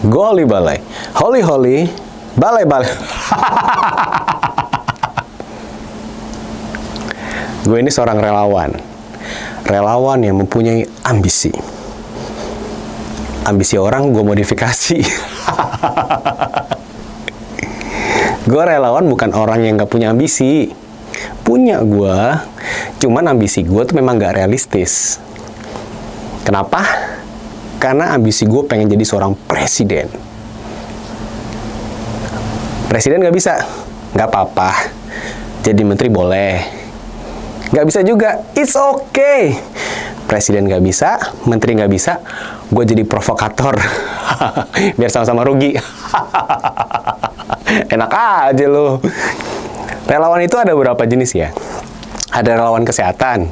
Goli balai, holi holi, balai balai. Gue ini seorang relawan yang mempunyai ambisi. Ambisi orang gue modifikasi. Gue relawan bukan orang yang gak punya ambisi. Punya gue, cuman ambisi gue tuh memang gak realistis. Kenapa? Karena ambisi gue pengen jadi seorang presiden. Presiden gak bisa, gak apa-apa. Jadi menteri boleh. Gak bisa juga, it's okay. Presiden gak bisa, menteri gak bisa, gue jadi provokator. Biar sama-sama rugi. Enak aja lo. Relawan itu ada beberapa jenis ya. Ada relawan kesehatan,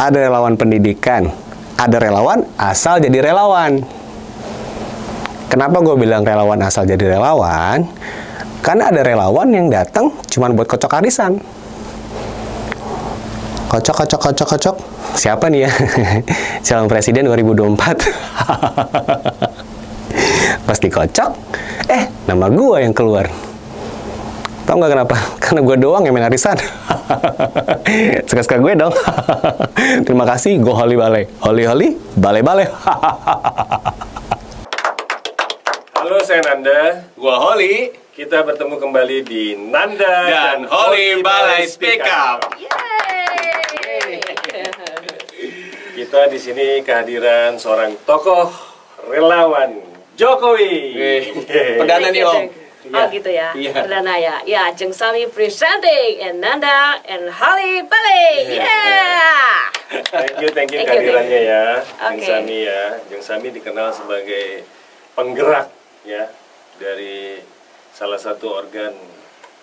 ada relawan pendidikan, ada relawan asal jadi relawan. Kenapa gue bilang relawan asal jadi relawan? Karena ada relawan yang datang cuman buat kocok arisan. Kocok. Siapa nih ya? Calon presiden 2024. Pasti kocok. Nama gue yang keluar. Tahu nggak kenapa? Karena gue doang yang main arisan. Suka-suka gue dong. Terima kasih, go holi balai. Holi, balai. Halo, saya Nanda. Gua Holi. Kita bertemu kembali di Nanda Dan Holi Balai Speak Up. Kita di sini kehadiran seorang tokoh relawan Jokowi. Perdana nih Om. Oh gitu ya, Iya. perdana ya. Ya, Jeng Sami presenting and Nanda and Holi Balai. Yeah. Thank you kehadirannya ya, Jeng Oke. Sami ya. Jeng Sami dikenal sebagai penggerak ya dari salah satu organ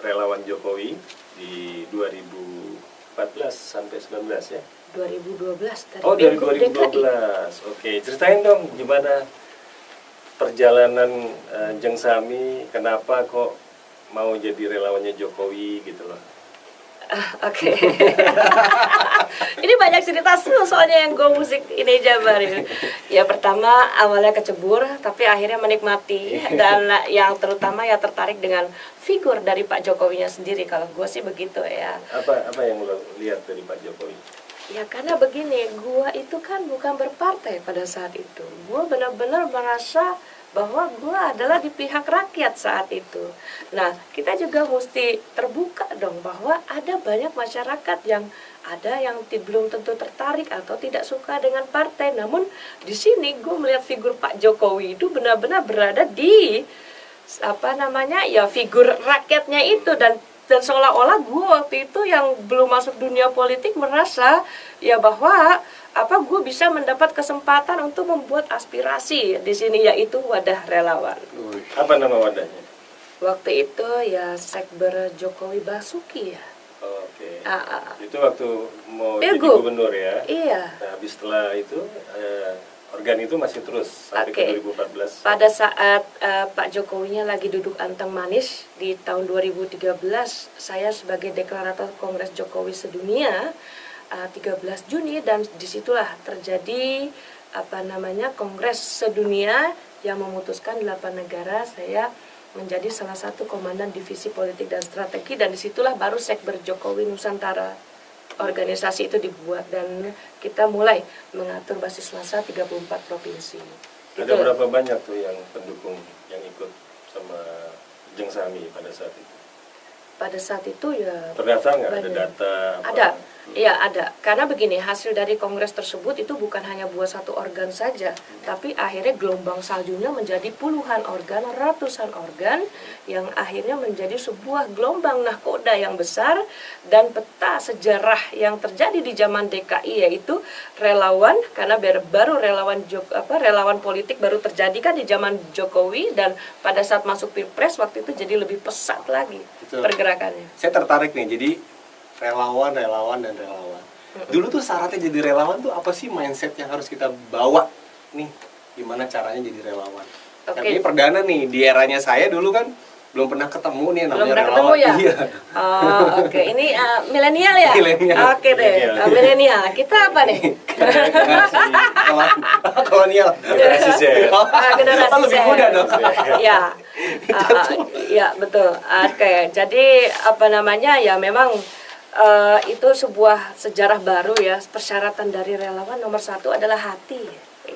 relawan Jokowi di 2014 sampai 19 ya. 2012 dari Oh, dari Pilgub 2012. DKI. Oke, ceritain dong gimana perjalanan Jeng Sami, kenapa kok mau jadi relawannya Jokowi gitu loh. Oke. Ini banyak cerita soalnya yang gue musik ini jabar ini. Ya pertama awalnya kecebur, tapi akhirnya menikmati dan yang terutama ya tertarik dengan figur dari Pak Jokowinya sendiri. Kalau gue sih begitu ya. Apa yang lo lihat dari Pak Jokowi? Ya karena begini, gue itu kan bukan berpartai pada saat itu. Gue benar-benar merasa bahwa gue adalah di pihak rakyat saat itu. Nah, kita juga mesti terbuka dong bahwa ada banyak masyarakat yang belum tentu tertarik atau tidak suka dengan partai. Namun di sini gue melihat figur Pak Jokowi itu benar-benar berada di figur rakyatnya itu dan seolah-olah gue waktu itu yang belum masuk dunia politik merasa ya bahwa gue bisa mendapat kesempatan untuk membuat aspirasi di sini yaitu wadah relawan. Apa nama wadahnya? Waktu itu ya Sekber Jokowi Basuki ya. Oke. Itu Itu waktu mau jadi Pilgub. gubernur ya. Iya. Nah, habis setelah itu organ itu masih terus sampai Oke. ke 2014. Pada saat Pak Jokowinya lagi duduk anteng manis di tahun 2013, saya sebagai deklarator Kongres Jokowi Sedunia 13 Juni dan disitulah terjadi Kongres Sedunia yang memutuskan 8 negara. Saya menjadi salah satu komandan divisi politik dan strategi dan disitulah baru Sekber Jokowi Nusantara organisasi itu dibuat dan kita mulai mengatur basis massa 34 provinsi. Ada Gitu. berapa banyak tuh yang pendukung yang ikut sama Jeng Sami pada saat itu? Pada saat itu ya Terdaftar nggak? Ada banyak. data? Apa? Ada, iya ada. Karena begini, hasil dari kongres tersebut itu bukan hanya buat satu organ saja, tapi akhirnya gelombang saljunya menjadi puluhan organ, ratusan organ, yang akhirnya menjadi sebuah gelombang nahkoda yang besar dan peta sejarah yang terjadi di zaman DKI yaitu relawan, karena baru relawan politik baru terjadi kan di zaman Jokowi dan pada saat masuk Pilpres waktu itu jadi lebih pesat lagi Betul. pergerakannya. Saya tertarik nih, jadi relawan. Dulu tuh syaratnya jadi relawan tuh apa sih mindset yang harus kita bawa nih? Gimana caranya jadi relawan? Oke. Tapi ini perdana nih, di eranya saya dulu kan belum pernah ketemu nih Belum namanya pernah ketemu relawan. ya? Iya. Oh, oke. Ini milenial ya? Milenial. Oke deh, milenial. Kita apa nih? Kolonial. Generasi Z. Generasi Lebih Z. muda dong. Ya, ya betul. Oke, jadi apa namanya ya memang itu sebuah sejarah baru ya. Persyaratan dari relawan nomor 1 adalah hati,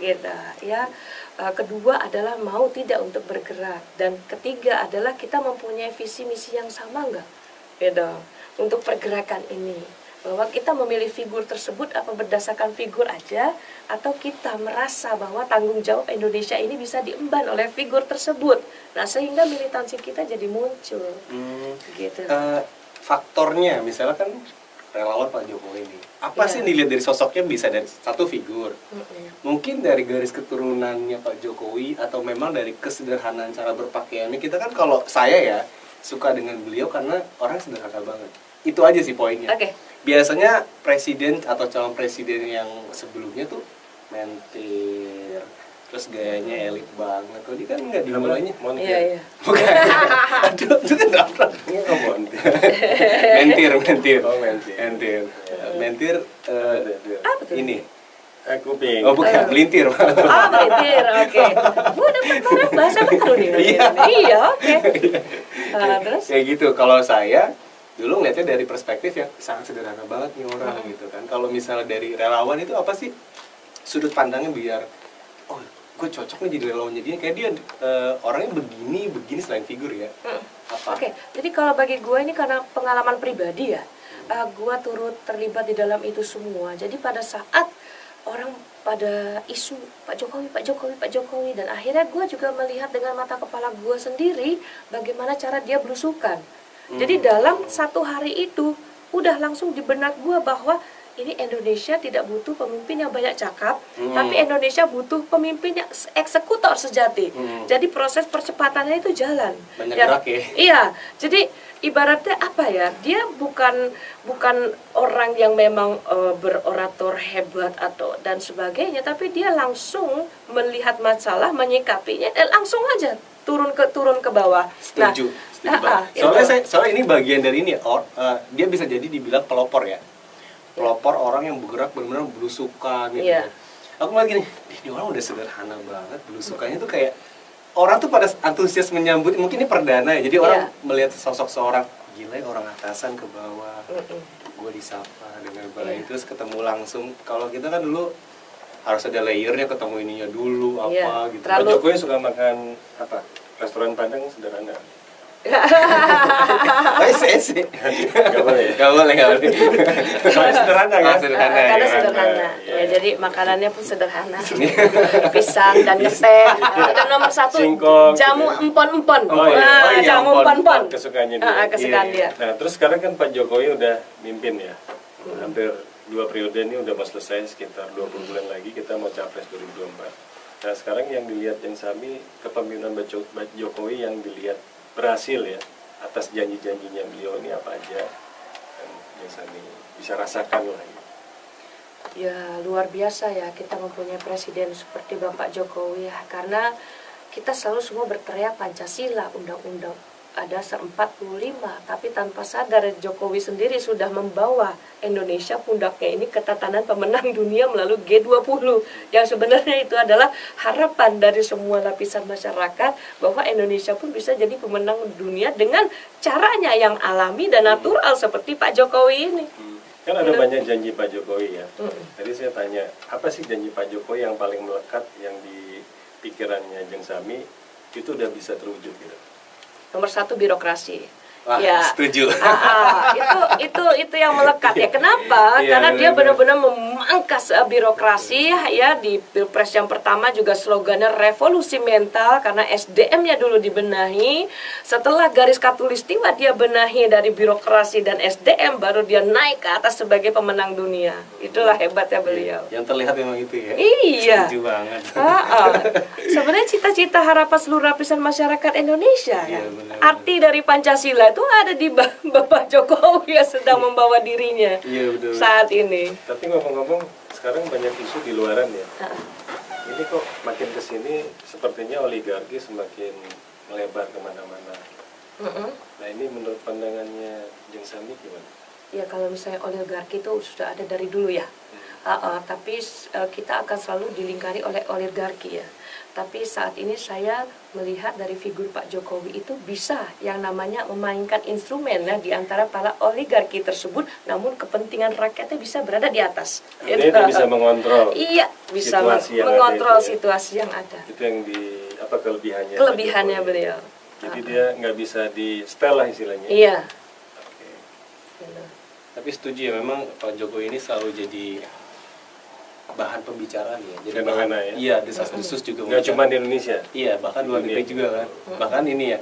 gitu ya. Kedua adalah mau tidak untuk bergerak, dan ketiga adalah kita mempunyai visi misi yang sama nggak, gitu, untuk pergerakan ini. Bahwa kita memilih figur tersebut apa berdasarkan figur aja, atau kita merasa bahwa tanggung jawab Indonesia ini bisa diemban oleh figur tersebut. Nah, sehingga militansi kita jadi muncul, gitu. Faktornya misalnya kan relawan Pak Jokowi ini, apa sih dilihat dari sosoknya? Bisa dari satu figur, mungkin dari garis keturunannya Pak Jokowi, atau memang dari kesederhanaan cara berpakaiannya. Kita kan, kalau saya ya suka dengan beliau karena orang sederhana banget. Itu aja sih poinnya. Biasanya presiden atau calon presiden yang sebelumnya tuh mentir, terus gayanya elit banget. Kalau dia kan nggak dimulainya. Iya. Bukan. Aduh, itu kan apa? Mentir. Oh, mentir. Mentir. Apa tuh? Ini. Kuping. Oh, bukan, melintir. Melintir, oke. Gue dapat barang bahasa baru nih. Iya, oke. Terus? Kayak gitu. Kalau saya dulu ngeliatnya dari perspektif yang sangat sederhana banget nih orang gitu kan. Kalau misalnya dari relawan itu apa sih sudut pandangnya biar gue cocok nih jadi relawan, jadinya kayak dia orangnya begini selain figur ya. Oke, jadi kalau bagi gue ini karena pengalaman pribadi ya, gue turut terlibat di dalam itu semua. Jadi pada saat orang pada isu Pak Jokowi, dan akhirnya gue juga melihat dengan mata kepala gue sendiri bagaimana cara dia belusukan. Jadi dalam satu hari itu udah langsung di benak gue bahwa ini Indonesia tidak butuh pemimpin yang banyak cakap, tapi Indonesia butuh pemimpin yang eksekutor sejati. Jadi proses percepatannya itu jalan. Banyak gerak ya. Iya, jadi ibaratnya apa ya? Dia bukan orang yang memang berorator hebat atau dan sebagainya, tapi dia langsung melihat masalah, menyikapinya, dan langsung aja turun ke bawah. Setuju. Soalnya ini bagian dari ini. Dia bisa jadi dibilang pelopor ya. Pelopor orang yang bergerak benar-benar belusukan gitu. Aku ngeliat gini, ini orang udah sederhana banget, belusukannya tuh kayak orang tuh pada antusias menyambut. Mungkin ini perdana ya, jadi orang melihat sosok seorang gila, orang atasan ke bawah, gue disapa dengan baik, terus ketemu langsung. Kalau kita kan dulu harus ada layernya, ketemu ininya dulu apa gitu. Pak Jokowi suka makan apa? Restoran Padang sederhana. Gak boleh. Sederhana kan? Karena sederhana. Ya, jadi makanannya pun sederhana. Pisang dan ngeteh. Dan nomor 1 jamu empon-empon. Jamu empon-empon. Kesukaannya dia. Kesukaan dia. Nah, terus sekarang kan Pak Jokowi udah mimpin ya. Hampir 2 periode ini udah mau selesai, sekitar 20 bulan lagi kita mau capres 2024. Nah, sekarang yang dilihat yang Sami, kepemimpinan Pak Jokowi yang dilihat berhasil ya, atas janji-janjinya beliau ini apa aja yang Sami bisa rasakan lah gitu. Ya luar biasa ya kita mempunyai presiden seperti Bapak Jokowi ya, karena kita selalu semua berteriak Pancasila, undang-undang ada 45, tapi tanpa sadar Jokowi sendiri sudah membawa Indonesia pundaknya ini ke tatanan pemenang dunia melalui G20, yang sebenarnya itu adalah harapan dari semua lapisan masyarakat bahwa Indonesia pun bisa jadi pemenang dunia dengan caranya yang alami dan natural seperti Pak Jokowi ini. Kan ada banyak janji Pak Jokowi ya. Tadi saya tanya, apa sih janji Pak Jokowi yang paling melekat yang di pikirannya Jeng Sami itu udah bisa terwujud gitu? Nomor 1 birokrasi. Wah, ya, setuju. Itu yang melekat ya. Kenapa? Karena dia benar-benar memangkas birokrasi ya. Di Pilpres yang pertama juga slogannya revolusi mental, karena SDM-nya dulu dibenahi. Setelah garis khatulistiwa dia benahi dari birokrasi dan SDM, baru dia naik ke atas sebagai pemenang dunia. Itulah hebatnya beliau. Yang terlihat memang itu ya. Iya. Setuju banget. Sebenarnya cita-cita harapan seluruh lapisan masyarakat Indonesia ya. Benar. Arti dari Pancasila itu ada di Bapak Jokowi yang sedang membawa dirinya saat ini. Tapi ngomong-ngomong, sekarang banyak isu di luaran ya. Ini kok makin kesini sepertinya oligarki semakin melebar kemana-mana. Mm-mm. Nah ini menurut pandangannya Jeng Sami gimana? Ya kalau misalnya oligarki itu sudah ada dari dulu ya. Tapi kita akan selalu dilingkari oleh oligarki ya. Tapi saat ini saya melihat dari figur Pak Jokowi itu bisa yang namanya memainkan instrumen ya, di antara para oligarki tersebut, namun kepentingan rakyatnya bisa berada di atas. Artinya dia bisa mengontrol. Iya, bisa situasi yang mengontrol ada itu ya. situasi yang ada. Itu yang di apa kelebihannya? Pak Kelebihannya Jokowi. beliau. Jadi dia nggak bisa di setel lah istilahnya. Iya. Oke. Gitu. Tapi setuju ya, memang Pak Jokowi ini selalu jadi bahan pembicaraan ya. Jadi Fenomena bahan, ya. iya, desas-desus juga. Nggak cuma di Indonesia. Iya, bahkan luar Dunia. negeri juga kan. Bahkan ini ya.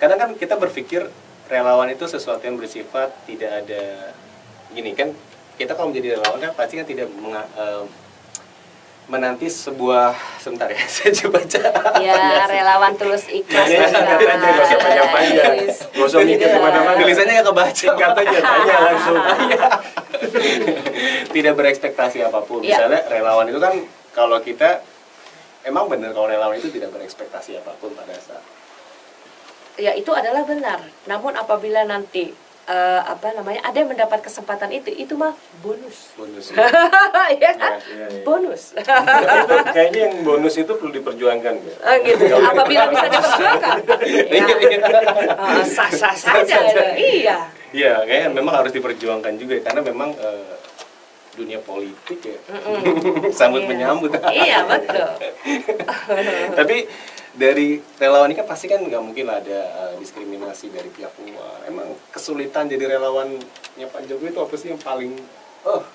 Karena kan kita berpikir relawan itu sesuatu yang bersifat tidak ada gini kan. Kita kalau menjadi relawan kan pasti kan tidak menanti sebuah sebentar ya. Saya coba baca. Ya, relawan tulus ikhlas. Nah, ini singkat aja, nggak usah panjang-panjang. Nggak usah mikir kemana-mana. Tulisannya nggak kebaca. Singkat aja, tanya langsung. Tidak berekspektasi apapun. Iya. Misalnya relawan itu kan kalau kita emang benar kalau relawan itu tidak berekspektasi apapun pada saat. Ya, itu adalah benar. Namun apabila nanti ada yang mendapat kesempatan itu mah bonus. Bonus. Ya kan? Iya, iya. Bonus. Itu kayaknya yang bonus itu perlu diperjuangkan ya. Gitu. Apabila bisa diperjuangkan. Ya. Sah-sah saja. Iya. Iya, kayaknya memang harus diperjuangkan juga karena memang dunia politik ya. Sambut Iya. menyambut. Iya, betul. Tapi dari relawan ini kan pasti kan nggak mungkin lah ada diskriminasi dari pihak luar. Emang kesulitan jadi relawannya Pak Jokowi itu apa sih yang paling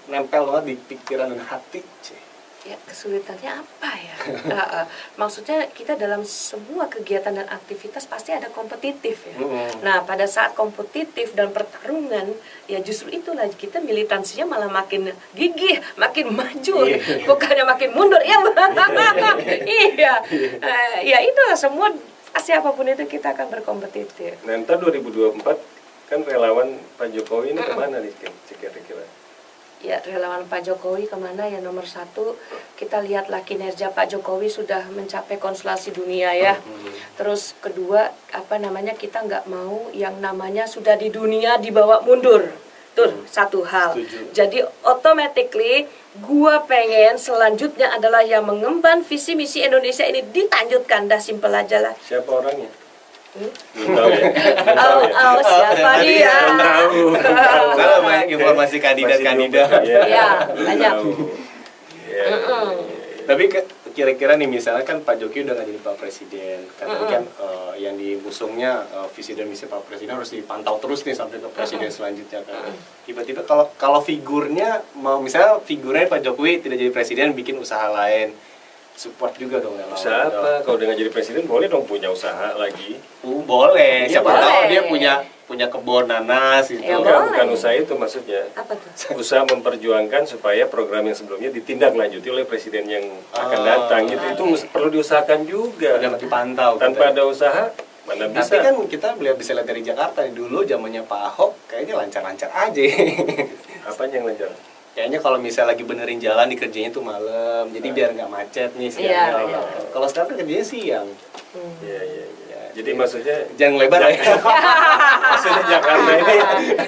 nempel banget di pikiran dan hati? Ya, kesulitannya apa ya? Maksudnya kita dalam semua kegiatan dan aktivitas pasti ada kompetitif ya. Nah, pada saat kompetitif dan pertarungan, ya justru itulah kita militansinya malah makin gigih, makin maju, bukannya makin mundur. Ya, iya. Ya itulah semua pasti apapun itu kita akan berkompetitif. Nah, ntar 2024 kan relawan Pak Jokowi ini kemana nih kira-kira? Ya, relawan Pak Jokowi kemana ya? Nomor satu, kita lihatlah kinerja Pak Jokowi sudah mencapai konstelasi dunia ya. Terus kedua, kita nggak mau yang namanya sudah di dunia dibawa mundur. Tuh, satu hal. Setuju. Jadi automatically gua pengen selanjutnya adalah yang mengemban visi misi Indonesia ini dilanjutkan. Dah simpel aja lah. Siapa orangnya? Belum tahu ya. Belum tahu ya. Siapa dia? Belum tahu. Karena banyak informasi kandidat-kandidat. Ya, banyak. Ya. Tapi kira-kira nih misalnya kan Pak Jokowi udah nggak jadi Pak Presiden, kan yang diusungnya visi dan misi Pak Presiden harus dipantau terus nih sampai ke Presiden selanjutnya kan. Tiba-tiba kalau figurnya mau misalnya figurnya Pak Jokowi tidak jadi Presiden bikin usaha lain, support juga dong relawan. Usaha apa? Kalau udah nggak jadi presiden boleh dong punya usaha lagi. Boleh. Ya, Siapa boleh. tahu dia punya kebun nanas gitu. Ya, Bukan boleh. usaha itu maksudnya. Apa tuh? Usaha memperjuangkan supaya program yang sebelumnya ditindaklanjuti oleh presiden yang akan datang gitu. Itu perlu diusahakan juga. Udah dipantau. Tanpa gitu. ada usaha mana Tapi bisa. kan kita bisa lihat dari Jakarta dulu zamannya Pak Ahok kayaknya lancar-lancar aja. Apanya yang lancar? Kayaknya kalau misalnya lagi benerin jalan dikerjainnya tuh malam, jadi biar nggak macet nih siang. Iya, iya. Kalau sekarang kan kerjanya siang. Iya, iya, iya. Jadi maksudnya Jangan lebar ya. maksudnya Jakarta ini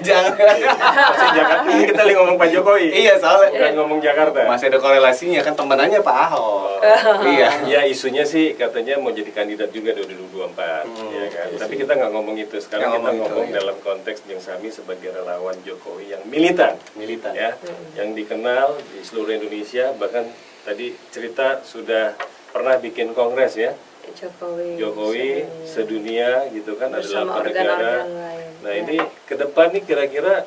Jangan. maksudnya Jakarta ini kita lagi ngomong Pak Jokowi. Iya soalnya Bukan ngomong Jakarta. masih ada korelasinya kan temenannya Pak Ahok. Iya. Ya isunya sih katanya mau jadi kandidat juga 2024 ya kan. Tapi kita nggak ngomong itu. Sekarang Nggak kita ngomong itu, ngomong ya. dalam konteks Jeng Sami sebagai relawan Jokowi yang militan. Militan. Ya, yang dikenal di seluruh Indonesia, bahkan tadi cerita sudah pernah bikin kongres ya. Jokowi sedunia gitu kan, ada Bersama 8 negara. organ-organ lain. Nah, Ya. ini ke depan nih kira-kira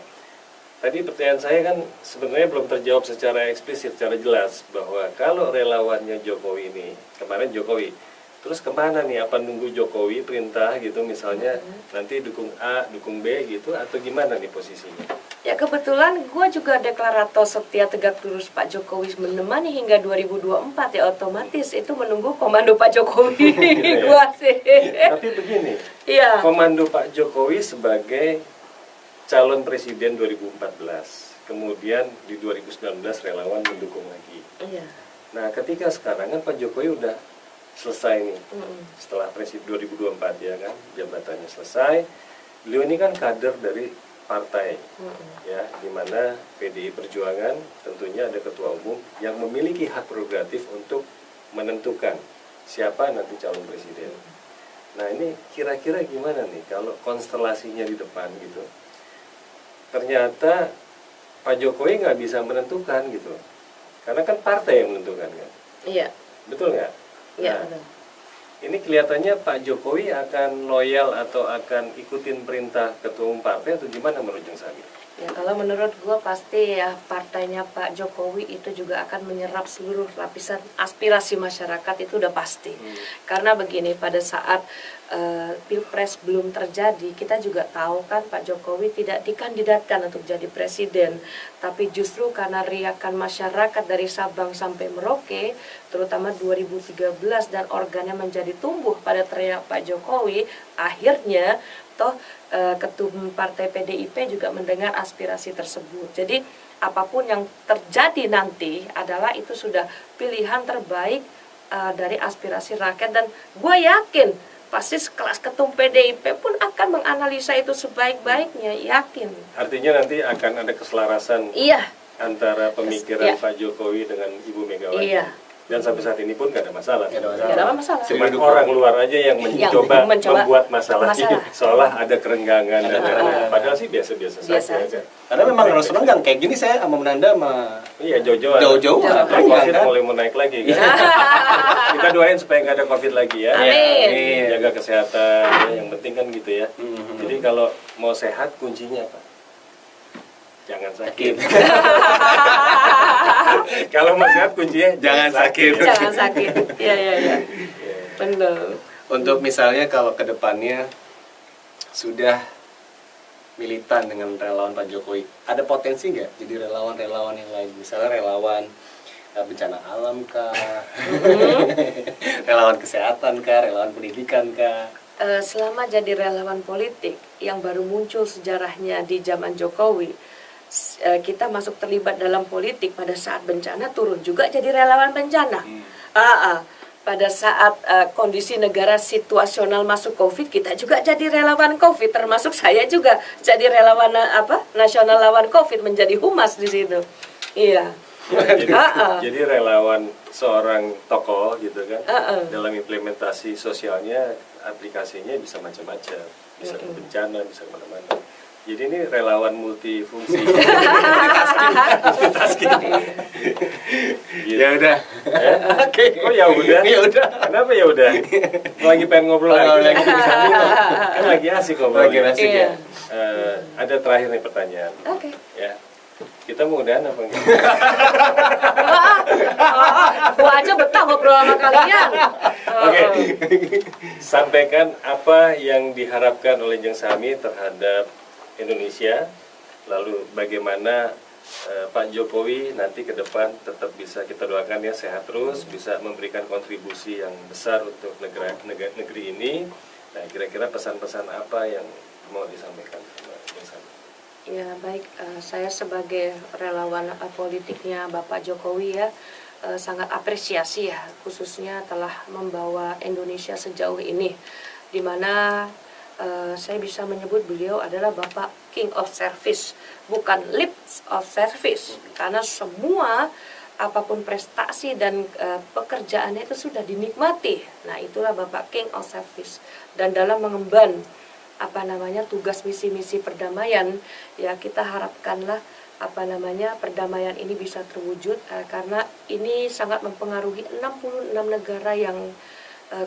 tadi pertanyaan saya kan sebenarnya belum terjawab secara eksplisit, secara jelas bahwa kalau relawannya Jokowi ini, kemarin Jokowi, terus kemana nih? Apa nunggu Jokowi perintah gitu misalnya nanti dukung A, dukung B gitu atau gimana nih posisinya? Ya kebetulan gue juga deklarator setia tegak lurus Pak Jokowi menemani hingga 2024 ya, otomatis itu menunggu komando Pak Jokowi. Gue sih. Tapi begini, Iya. komando Pak Jokowi sebagai calon presiden 2014, kemudian di 2019 relawan mendukung lagi. Iya. Nah, ketika sekarang kan Pak Jokowi udah selesai nih, setelah presiden 2024 ya kan, jabatannya selesai, beliau ini kan kader dari partai, ya, di mana PDI Perjuangan tentunya ada ketua umum yang memiliki hak prerogatif untuk menentukan siapa nanti calon presiden. Nah ini kira-kira gimana nih kalau konstelasinya di depan gitu? Ternyata Pak Jokowi nggak bisa menentukan gitu, karena kan partai yang menentukan kan. Iya. Betul nggak? Iya. Nah, ini kelihatannya Pak Jokowi akan loyal atau akan ikutin perintah ketua umum partai atau gimana menurut Jeng Sami? Ya kalau menurut gue pasti ya partainya Pak Jokowi itu juga akan menyerap seluruh lapisan aspirasi masyarakat, itu udah pasti. Karena begini, pada saat Pilpres belum terjadi, kita juga tahu kan Pak Jokowi tidak dikandidatkan untuk jadi presiden, tapi justru karena riakan masyarakat dari Sabang sampai Merauke, terutama 2013, dan organnya menjadi tumbuh pada teriak Pak Jokowi, akhirnya toh ketum partai PDIP juga mendengar aspirasi tersebut. Jadi apapun yang terjadi nanti adalah itu sudah pilihan terbaik dari aspirasi rakyat, dan gue yakin pasti kelas ketum PDIP pun akan menganalisa itu sebaik-baiknya, yakin. Artinya nanti akan ada keselarasan Iya. antara pemikiran Iya. Pak Jokowi dengan Ibu Megawati. Iya. Dan sampai saat ini pun nggak ada masalah. Nggak ada masalah. Cuma orang luar aja yang mencoba membuat masalah ini seolah ada kerenggangan. Padahal sih biasa-biasa saja. Karena memang harus renggang kayak gini, saya sama Menanda sama Iya, jauh-jauhan. jauh-jauhan Covid kan. mulai mau naik lagi kan. Kita doain supaya nggak ada Covid lagi ya. Amin. Jaga kesehatan, yang penting kan gitu ya. Jadi kalau mau sehat kuncinya apa? Jangan sakit. Kalau mau sehat kuncinya Jangan sakit. Jangan sakit. Iya, iya, iya. Benar. Untuk misalnya kalau ke depannya sudah militan dengan relawan Pak Jokowi, ada potensi nggak jadi relawan-relawan yang lain? Misalnya relawan bencana alam kah, relawan kesehatan kah, relawan pendidikan kah? Selama jadi relawan politik yang baru muncul sejarahnya di zaman Jokowi, kita masuk terlibat dalam politik pada saat bencana, turun juga jadi relawan bencana. Pada saat kondisi negara situasional masuk COVID, kita juga jadi relawan COVID, termasuk saya juga jadi relawan nasional lawan COVID, menjadi humas di situ. Iya. Jadi relawan seorang tokoh gitu kan, dalam implementasi sosialnya, aplikasinya bisa macam-macam, bisa ke bencana, bisa kemana-mana. Jadi ini relawan multifungsi. Multitasking. Ya udah. Oke. Oh ya udah. Ya udah. Kenapa ya udah? Lagi pengen ngobrol lagi. Kan lagi asik ngobrol. Lagi asik ya. Ada terakhir nih pertanyaan. Oke. Ya. Kita mau udahan apa enggak? Gua aja betah ngobrol sama kalian. Oke. Sampaikan apa yang diharapkan oleh Jeng Sami terhadap Indonesia, lalu bagaimana Pak Jokowi nanti ke depan tetap bisa kita doakan ya sehat terus, bisa memberikan kontribusi yang besar untuk negeri ini. Nah, kira-kira pesan-pesan apa yang mau disampaikan sama Jeng Sami? Ya baik, saya sebagai relawan politiknya Bapak Jokowi ya, sangat apresiasi ya, khususnya telah membawa Indonesia sejauh ini, di mana saya bisa menyebut beliau adalah Bapak King of Service, bukan Lips of Service, karena semua apapun prestasi dan pekerjaannya itu sudah dinikmati. Nah, itulah Bapak King of Service. Dan dalam mengemban tugas misi-misi perdamaian, ya kita harapkanlah perdamaian ini bisa terwujud, karena ini sangat mempengaruhi 66 negara yang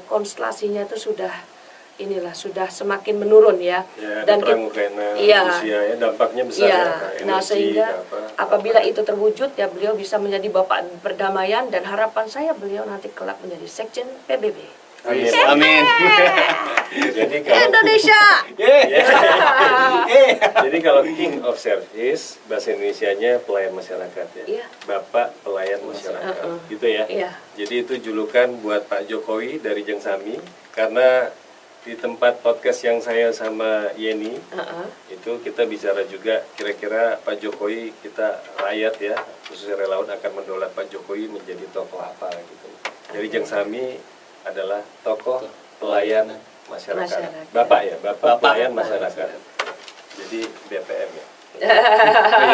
konstelasinya itu sudah semakin menurun ya. Dan perang Ukraina, Rusia ya, dampaknya besar ya. Nah, sehingga apabila itu terwujud ya, beliau bisa menjadi bapak perdamaian, dan harapan saya beliau nanti kelak menjadi sekjen PBB. Amin. Amin. Jadi kalau Indonesia. Jadi kalau King of Service, bahasa Indonesianya pelayan masyarakat ya. Iya. Bapak pelayan masyarakat. Gitu ya. Iya. Jadi itu julukan buat Pak Jokowi dari Jeng Sami, karena di tempat podcast yang saya sama Yeni, itu kita bicara juga kira-kira Pak Jokowi, kita rakyat ya, khususnya relawan akan mendolat Pak Jokowi menjadi tokoh apa gitu. Jadi Jeng Sami adalah tokoh pelayan masyarakat. Masyarakat. Bapak ya, Bapak pelayan masyarakat. Jadi BPM ya.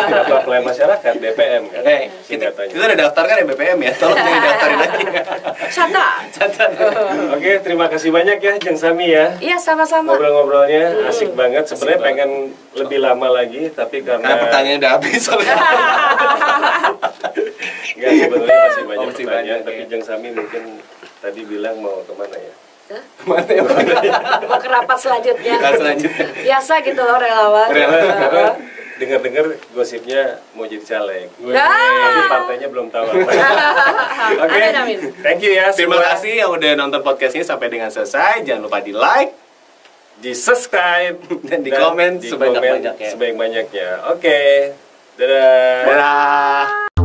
Bapak pelayan masyarakat BPM kan. Kita Singkatannya. udah daftarkan ya BPM ya. Tolong jangan daftarin lagi. Catat. Oke, terima kasih banyak ya Jeng Sami ya. Iya, sama-sama. Ngobrol-ngobrolnya asik banget. Sebenarnya pengen lebih lama lagi, tapi Karena karena pertanyaan udah habis soalnya. enggak, sebenarnya masih banyak Masih pertanyaan. banyak, Tapi ya. Jeng Sami mungkin tadi bilang mau kemana ya? Hah? Mana ya? Mau ke rapat selanjutnya. Nah, selanjutnya. Biasa gitu loh relawan. Karena dengar-dengar gosipnya mau jadi caleg. Ya. Tapi partainya belum tahu apa. Oke, Amin, amin. thank you ya. Terima semua. kasih yang udah nonton podcast ini sampai dengan selesai. Jangan lupa di like. Di subscribe Dan di komen di sebanyak-banyaknya. Sebanyak-banyaknya. Oke, dadah. Dadah.